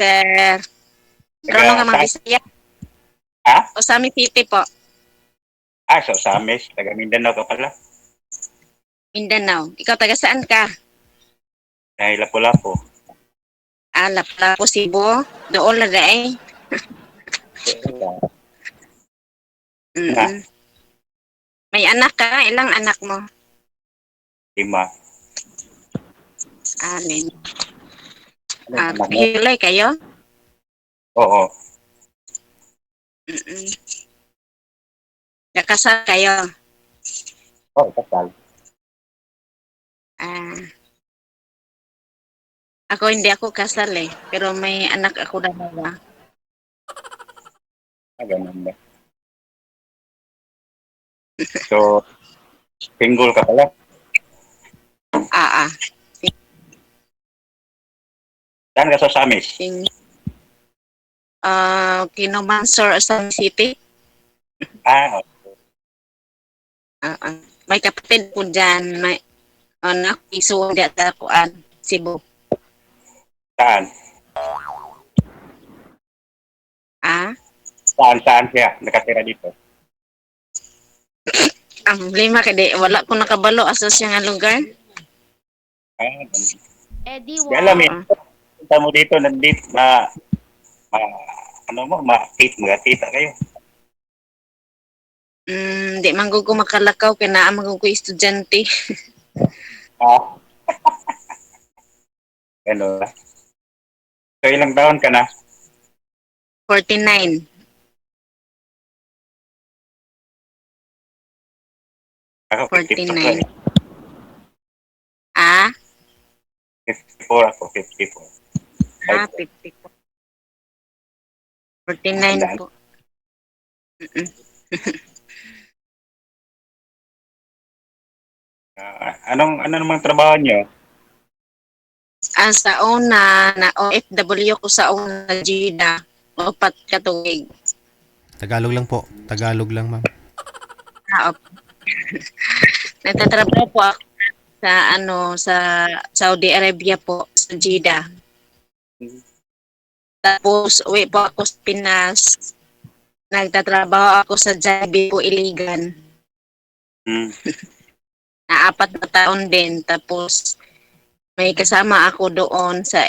Sir. Marunong Taga ka saan? mag-Bisaya? Ha? Osami City po. So Samis, taga Mindanao ka pala. Mindanao. Ikaw taga saan ka? Dahil Lapu-Lapu. Lapu-Lapu, Cebu. Doon na eh. Nga, Mm-mm. May anak ka? Ilang anak mo? 5. Alin? Anong anak mo? Hilay kayo? Oo. Mm-mm. Nakasal kayo? Kasal. Ah, ako hindi ako kasal eh. Pero may anak ako dalawa. Ganun ba? So, single ka pala. Ah, ah. Saan ka sa Samis? Sing, Kinomansor, Assam City. Ah, May kapatid po dyan. May anak, iso di at kuan, Cebu. saan? Ah, Saan siya? Nakatira dito. ang lima kadi wala ko nakabalo asa siya nga lugar. Ganun. Eddie Di alam eh. Oo. Punta mo dito, nandito, ma, ano mo, magkita kayo. Di man ko makalakaw kay naa man ko estudyante. Ah, ganun. So, ilang taon ka na? 49. Ako, 49. 54. Ah, 54 ako, 54. 54. 49 Tandaan. po. Mm-mm. Ano namang trabaho niyo? Sa una na OFW ko sa una Jida. Upat ka tuig. Tagalog lang po. Tagalog lang, ma'am. Op. Nagtatrabaho po ako sa sa Saudi Arabia po sa Jeddah. Tapos uwi po ako sa Pinas. Nagtatrabaho ako sa Jollibee po Iligan. Hmm. Na 4 na taon din. Tapos may kasama ako doon sa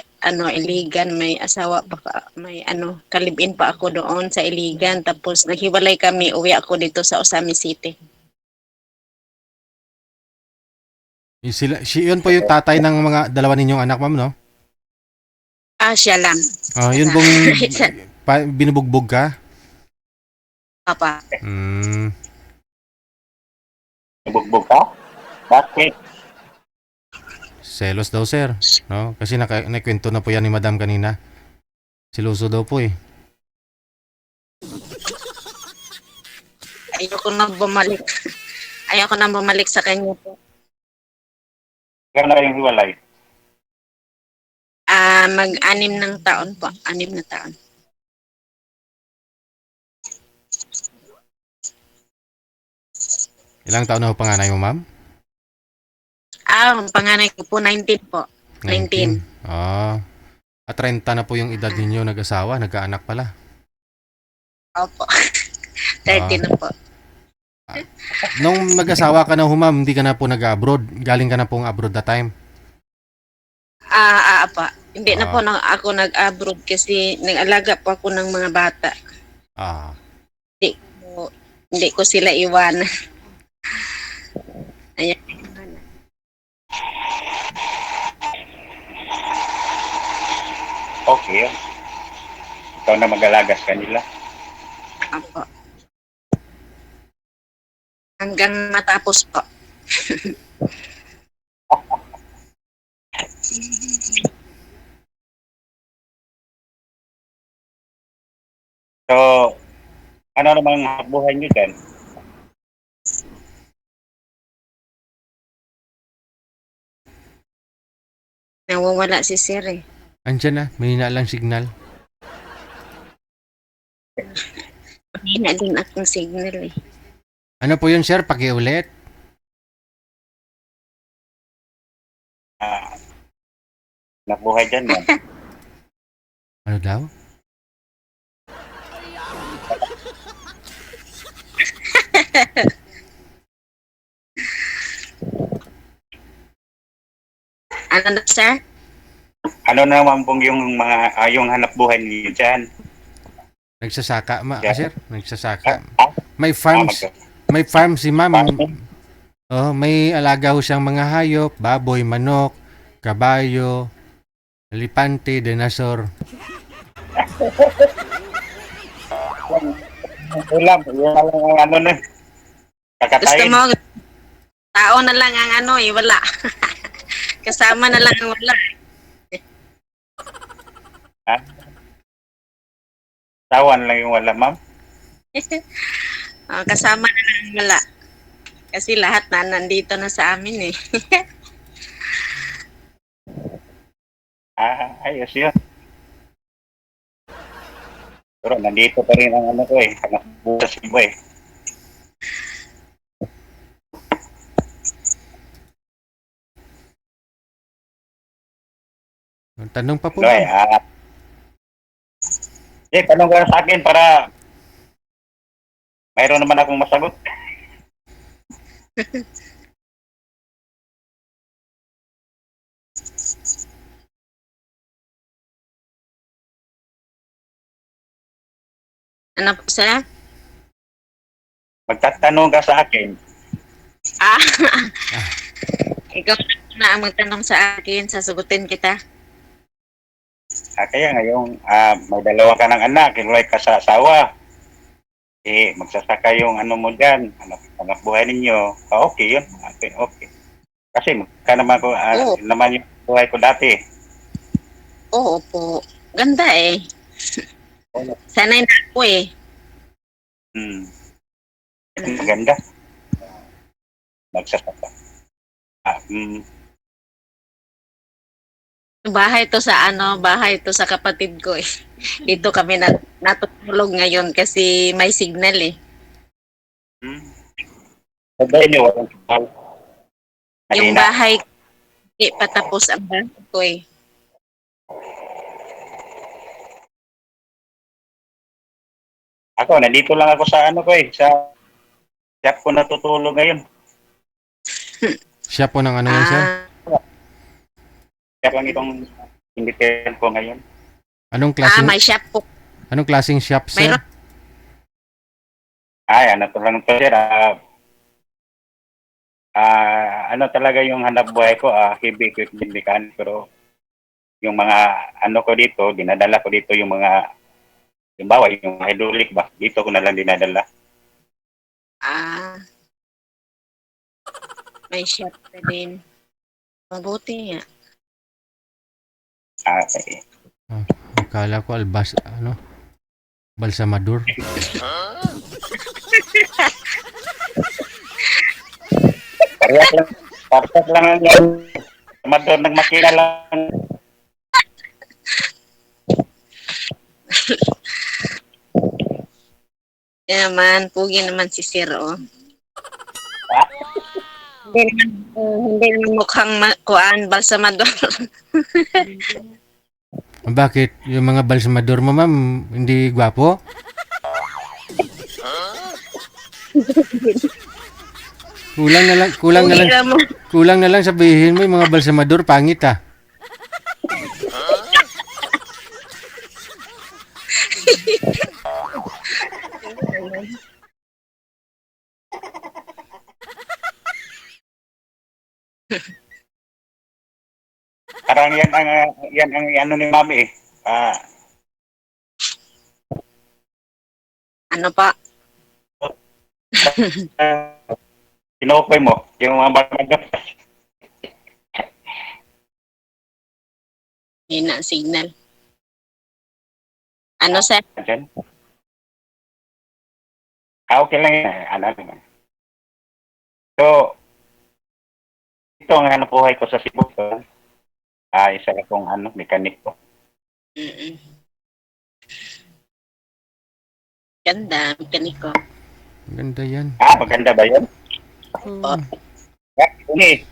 Iligan, may asawa pa may kalibin pa ako doon sa Iligan. Tapos naghiwalay kami, uwi ako dito sa Osami City. Yun po yung tatay ng mga dalawa ninyong anak, ma'am, no? Siya lang. Yun Isa. pong Isa. binubugbog ka? Papa. Hmm. Nabugbog ka? Bakit? Selos daw, sir. No? Kasi nakwento na po yan ni madam kanina. Siluso daw po eh. Ayoko na bumalik. Ayoko na bumalik sa kanya po. Kaya na kayong hiwalay? Mag-anim ng taon po. 6 na taon. Ilang taon na ho panganay mo, ma'am? Ang panganay ko po, 19 po. 19. At 30 na po yung edad ninyo nag-asawa, nagkaanak pala. Opo. 30 na po. Nung nag-asawa ka na ho, ma'am, hindi ka na po nag-abroad. Galing ka na pong abroad that time. Pa. Hindi na po ako nag-abroad kasi nag-alaga po ako ng mga bata. Hindi ko sila iwanan. Ayan. Okay. Ikaw na mag-alaga sa kanila. Opo. Hanggang matapos po. So, ano namang buhay niyo dyan? Nawawala si Sir eh. Andiyan na, may lang signal. Mahina din akong signal eh. Ano po yun, sir? Pakiulit. Nabuhay dyan yan. Ano daw? Ano na, sir? Ano naman pong yung mga yung hanap buhay niyo dyan? Nagsasaka, Yeah. sir? Nagsasaka. Ah, May farms. May farm si ma'am. farming? Oh, may alaga ho siyang mga hayop, baboy, manok, kabayo, elipante, dinosaur. Ulam, yun lang ang ano na. Gusto Kakatayin. mo, tao na lang ang ano eh, wala. Kasama na lang ang wala. Ha? Tawan lang yung wala, ma'am. Kasama na lang ang wala. Kasi lahat na nandito na sa amin eh. Ayos yun. Pero nandito pa rin ang ano ko eh. Hanap buhay sa iba eh. Tanong pa po. No, eh, tanong ka sa akin para mayroon naman akong masagot. Ano po, sir? Magtatanong ka sa akin. Ah, ikaw na ang magtanong sa akin, sasagutin kita. Kaya ngayon, may dalawa ka ng anak, inuwi ka sa asawa. Magsasaka yung ano mo dyan, hanap buhay ninyo. Okay yun. Okay. Kasi magka naman ko, Oo. naman yung buhay ko dati. Oo po. Ganda eh. Sanay na ako eh. Hmm. Maganda. Magsasaka. Bahay to sa bahay to sa kapatid ko eh. Dito kami natutulog ngayon kasi may signal eh. Sabihin niyo, walang signal. Yung Kanina. bahay, hindi patapos ang bahay ko eh. Ako, nandito lang ako sa ano ko eh, sa shop ko natutulog ngayon. Siya po ng ano yan, sir? Shop lang itong independent ko ngayon. May shop po. Anong klaseng shop, sir? Mayroon. Ano to lang to sir, ano talaga yung hanap buhay ko, heavy equipment mechanic, pero yung mga ano ko dito, dinadala ko dito yung mga, halimbawa yung hydraulic ba, dito ko na lang dinadala. May shop na din. Mabuti nga. Okay. Akala ko balsamador. Parehas lang ang yan. Mador nagmakina lang. Yan naman, pugi naman si Sir oh. Hindi naman mukhang kuan balsamador. Bakit? Yung mga balsamador mo, ma'am, hindi gwapo? Kulang na lang sabihin mo yung mga balsamador pangit ah. Parang yan ang ano ni Mami eh. Ano pa? Tinukoy mo yung mga barmador. Yun na, signal. Ano sir? Okay lang yan. Ano naman. So, ito ang hanap buhay ko sa Cebu. Isa akong mekanik ko. Mm-mm. Ganda, mekaniko. Ganda yan. Maganda ba yun? Hindi.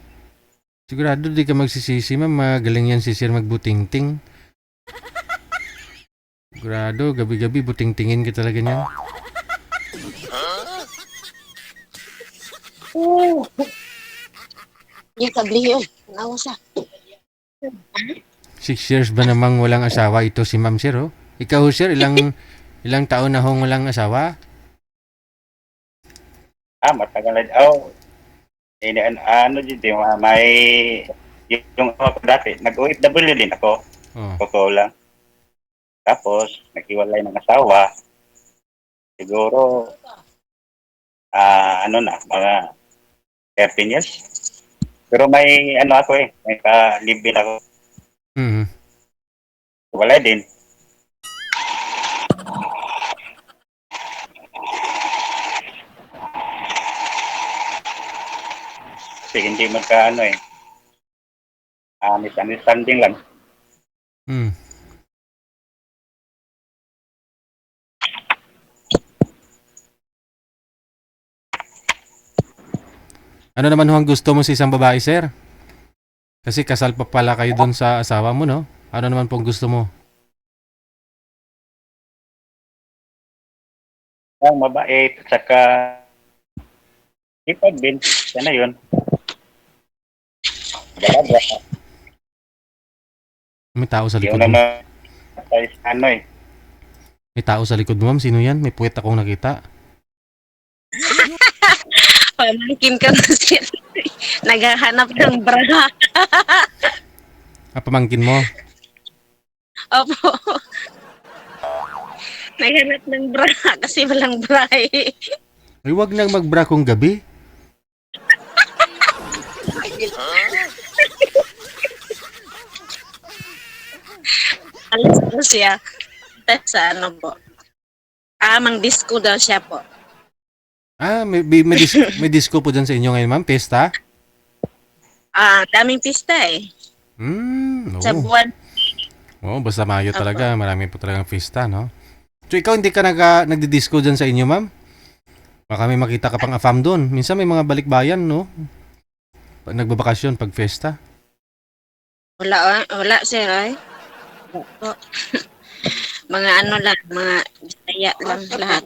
Sigurado di ka magsisisi, ma'am. Magaling yan si Sir magbutingting. Grado, gabi-gabi buting-tingin ka talaga niyan. Yung kabliyo. Nawa siya. 6 years ba namang walang asawa ito si Ma'am Sir, oh? Ikaw, Sir, ilang taon na hong walang asawa? Matagal na. Ano dito, may, yung ako dati, nag-OFW din ako, Oh. totoo lang. Tapos, naghiwalay ng asawa, siguro, mga 13 years. Pero may, ako may ka-live-in ako, Mhm. wala din. Kasi hindi misunderstanding lang. Mm. Ano naman ho ang gusto mo sa isang babae, Sir? Kasi kasal pa pala kayo doon sa asawa mo, no? Ano naman pong gusto mo? Ang mabait, saka ipag din, sana yun. Dalaga, May tao sa yung likod mo. naman, May tao sa likod mo, ma'am. Sino yan? May puwet akong nakita. Pamangkin ka na siya. Naghahanap ng bra. Pamangkin mo. Opo. Naghanap ng bra kasi walang bra eh. Ay, wag nang magbra kong gabi. Alas po siya. Tapos sa ano po. Mang disco daw siya po. May disco po dyan sa inyo ngayon, ma'am. Pesta? Daming pista eh. Sa Oo. buwan. Oo, basta Mayo talaga. Marami po talagang pesta, no? So, ikaw hindi ka nagdi-disco dyan sa inyo, ma'am? Baka may makita ka pang afam doon. Minsan may mga balikbayan, no? Pag nagbabakasyon, pag festa. Wala sir ay. Po. Mga ano lang, mga bisaya lang lahat.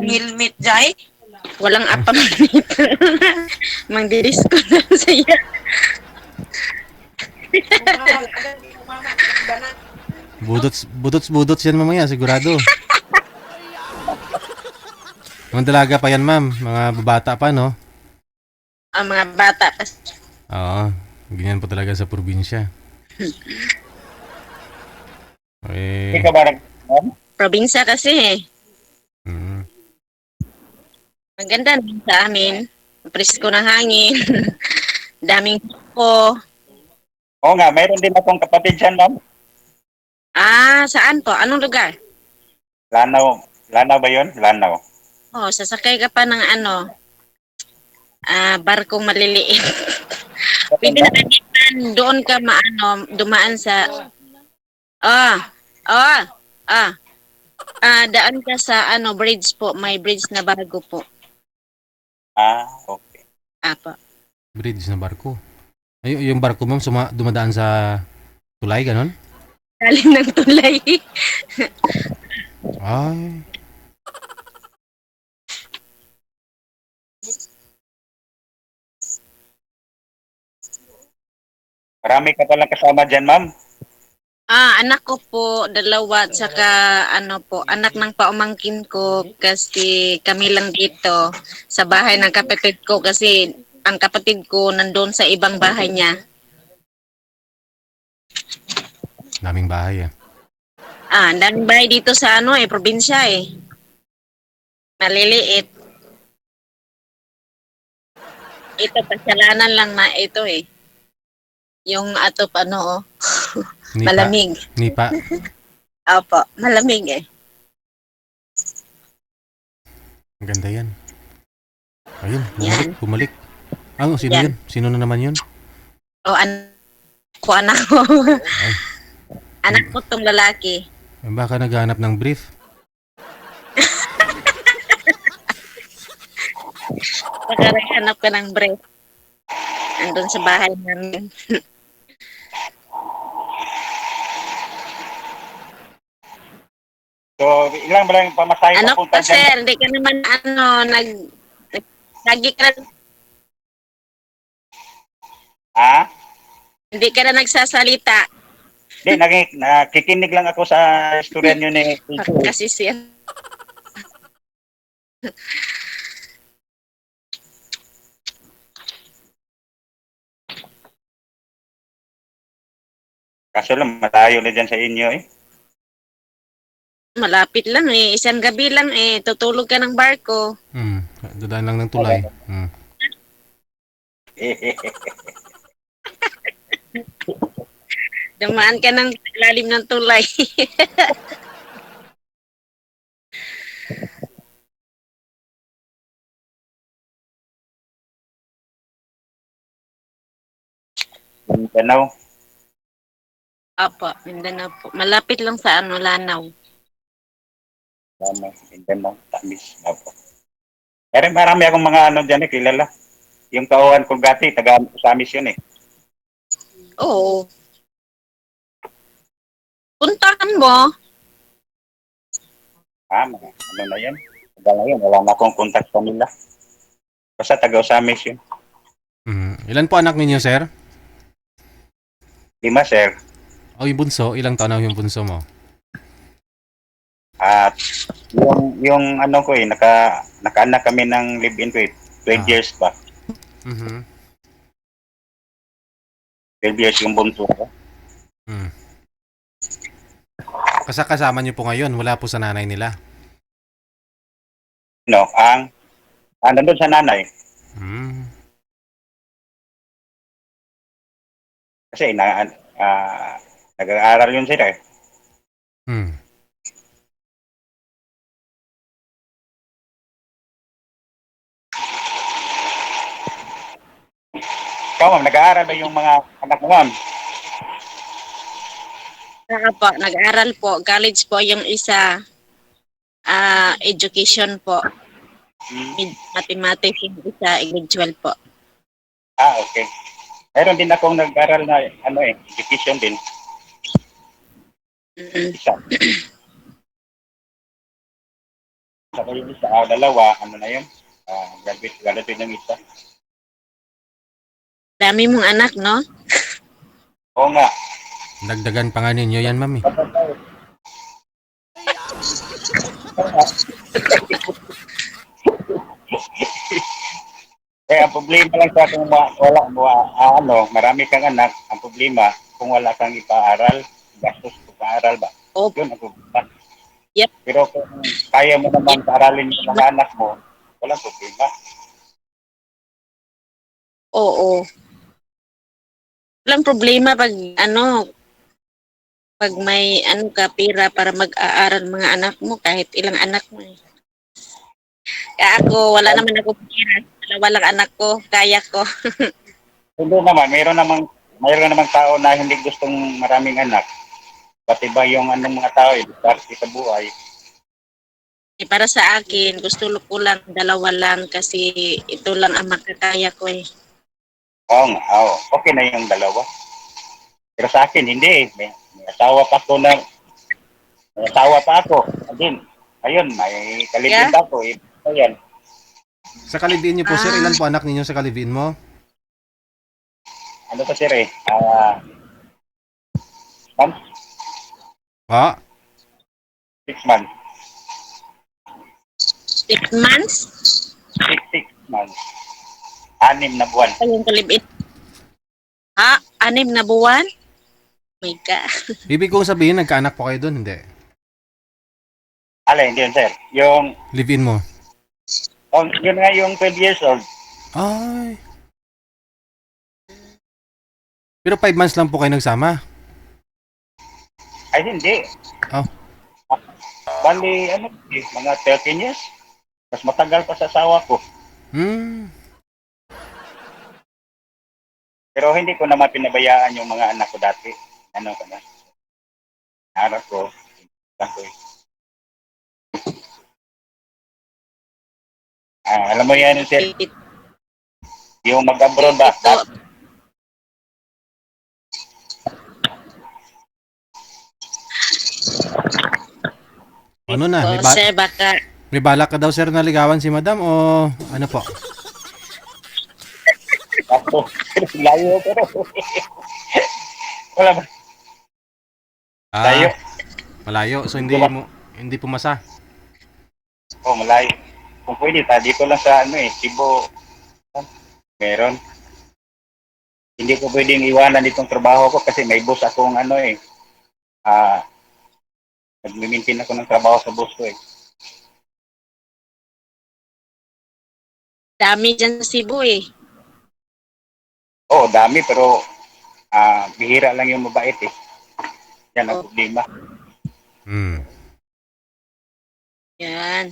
Helmet, Jai? Walang apam dito. Mang disco na siya. Budots yan mamaya, sigurado. Mga dalaga pa yan, ma'am. Mga babata pa, no? Ang mga bata pa. Oo. Ganyan po talaga sa probinsya. Hindi Eh, ka ba Probinsya kasi eh. mm, Maganda naman sa amin. Presko ng hangin. Daming ko. Oo nga, mayroon din akong kapatid dyan, ma'am. Saan po? Anong lugar? Lanao. Lanao ba yun? Lanao. Sasakay ka pa ng barkong maliliit. Pwede na kagitan, doon ka dumaan sa, daan ka sa bridge po, may bridge na bago po. Okay. Apo. bridge na barko. Ay, yung barko, ma'am, dumadaan sa tulay, ganon? Galing ng tulay. Ay, Marami ka palang kasama dyan, ma'am. Anak ko po, dalawa, at saka anak ng paumangkin ko kasi kami lang dito sa bahay ng kapatid ko kasi ang kapatid ko nandun sa ibang bahay niya. daming bahay, Ang daming bahay dito sa probinsya eh. Maliliit. Ito, pasalanan lang na ito eh. Yung Nipa. malamig. Nipa. Opo, malamig eh. Ang ganda yan. Ayun, Yan. bumalik. Sino Yan. yun? Sino na naman yun? Anak ko. Anak ko tong lalaki. Baka naghahanap ng brief. Pagkahanap ka ng break. Andun sa bahay namin. So, ilang ba lang yung pamasahe Ano papunta ka, dyan? sir? Hindi ka naman, lagi ka, Ha? hindi ka na nagsasalita. Hindi, nakikinig lang ako sa istorya nyo ni Tito. Kasi sir, Kaso lang, malayo na dyan sa inyo eh. malapit lang eh. Isang gabi lang eh. Tutulog ka ng barko. Dadaan lang ng tulay. Dumaan ka ng lalim ng tulay. Mindanao. Apo, Mindanao po. Malapit lang sa Lanao. Mindanao. Tamis. Opo. Pero marami akong mga dyan eh, kilala. Yung kauhan ko gati, taga Samis yun eh. Oo. Puntahan mo. Na yan? Taga na yun, wala na akong contact sa nila. Basta taga Samis yun. Ilan po anak ninyo, sir? 5, sir. O yung bunso, ilang taon na yung bunso mo? At yung ano ko eh, nakaanak kami ng live-in ko eh. 12 years pa. 12 years yung bunso ko. Kasama niyo po ngayon, wala po sa nanay nila. No, nandun sa nanay. Kasi nag-aaral yun sila eh. Ikaw ma'am, nag-aaral ba yung mga anak mo ma'am? Po, nag-aaral po. College po yung isa. Education po. Mathematics yung isa. Grade 12 po. Okay. Meron din akong nag-aaral na education din. Isa. Saka yung isa, dalawa, na yun? Graduate ng isa. Dami mong anak, no? Oo nga. Dagdagan pa nga ninyo yan, mami. Ang problema lang sa kung marami kang anak, ang problema, kung wala kang ipaaral, gastos ipaaral ba? Yun ang problema. Yep. Pero kung kaya mo naman paaralin yung mga anak mo, walang problema. Oo. Walang problema pag pag may ka pera para mag-aaral mga anak mo, kahit ilang anak mo eh. Kaya ako, wala naman ako pera. Dalawa lang anak ko, kaya ko. Hindi naman, mayroon namang tao na hindi gustong maraming anak. Pati ba yung mga tao, parte sa buhay. Para sa akin, gusto ko lang, dalawa lang kasi ito lang ang makakaya ko eh. Oo nga, okay na yung dalawa. Pero sa akin, hindi. May asawa pa ako Ayun, may kalibin pa ako. Ayan. Sa kalibiin niyo po, sir, ilan po anak ninyo sa kalibiin mo? Ano pa sir eh? Months? 6 months. 6 months? 6 months. 6 na buwan. Yung kalibin. 6 na buwan? My God. Ibig kong sabihin, nagkaanak po kayo doon, hindi? Hindi yun sir. Yung, Live-in mo? yun nga yung 12 years old. Ay. Pero 5 months lang po kayo nagsama? Ay hindi. Bali, mga 13 years. Mas matagal pa sa asawa ko. Pero hindi ko naman pinabayaan yung mga anak ko dati. Harap ko. Alam mo yan, sir. Yung mag-abroad ba? Ano na? O, sir, baka May balak ka daw, sir, na ligawan si madam o ano po? Ako, layo pero. Wala ba? Layo. Malayo. So, hindi pumasa. Oh, malayo. Kung pwede, dito lang sa Cebu. Meron. Hindi ko pwedeng iwanan itong trabaho ko kasi may boss akong nagmi-maintain ako ng trabaho sa boss ko eh. dami dyan sa Cebu eh. Oo, dami pero bihira lang yung mabait eh. Yan ang problema. Yan.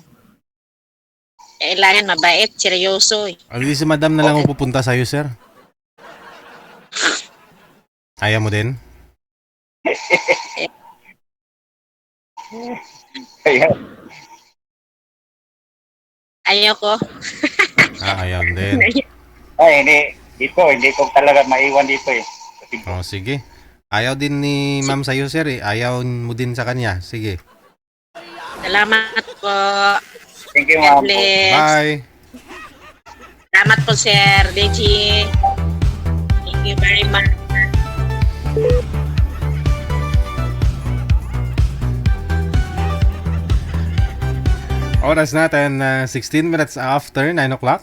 Kailangan mabait, seryoso eh. Di si madam na lang ang pupunta sa'yo, sir. Ayaw mo din? Kaya, Ayaw ko. Ayaw din. hindi ko talaga maiwan dito eh. Kasi, Oh, sige. Ayaw din ni ma'am sa'yo, sir. Ayaw mo din sa kanya. Sige. Salamat po. thank you, God ma'am. bless. Bye. Salamat po, Sir Deji. Thank you very much. Oras natin, 16 minutes after 9 o'clock.